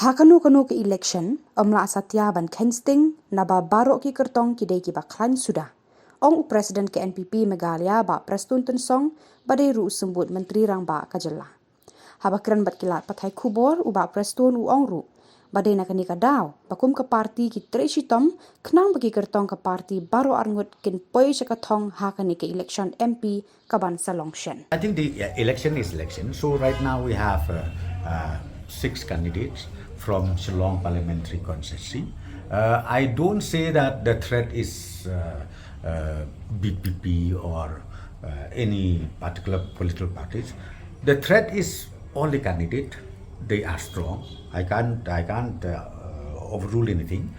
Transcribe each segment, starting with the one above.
Hakanu ke election, omla asatya ban Kheiñ naba Baroh ki kertong kidai ki ba Khlain sudah. Ong Presiden ke NPP Meghalaya ba Prestun Tensong badai ru sembut menteri rang ba Khuborjylla. Habakran bat kilat pathai Khubor u ba Prestun u ong ru. Badai nak ni kadaw, bakum ke parti ki Treshitom, kenang bagi kertong ke parti Baroh arngut kin poi sekatong hakani ke election MP kaban Shillong. I think the election is election. So right now we have 6 candidates from Shillong parliamentary constituency. I don't say that the threat is BPP or any particular political parties. The threat is all the candidate. They are strong. I can't overrule anything.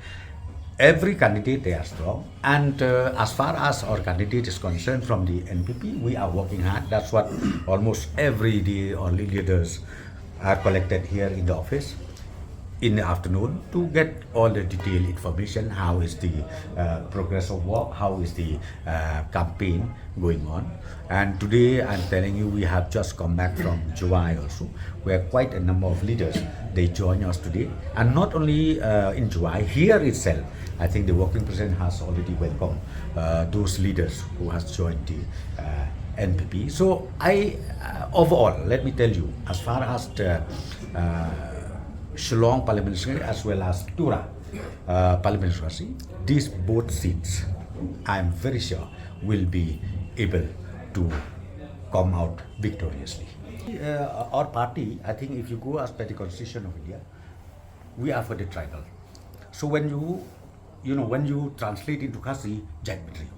Every candidate, they are strong. And as far as our candidate is concerned from the NPP, we are working hard. That's what almost every day our leaders are collected here in the office in the afternoon to get all the detailed information. How is the progress of work? How is the campaign going on? And today, I'm telling you, we have just come back from July also, where quite a number of leaders, they join us today. And not only in July, here itself, I think the working president has already welcomed those leaders who has joined the NPP. So overall, let me tell you, as far as the Shillong parliamentary as well as Tura parliamentary, these both seats, I am very sure, will be able to come out victoriously. Our party, I think if you go as per the constitution of India, we are for the tribal. So when you translate into Khasi, Jack Matri.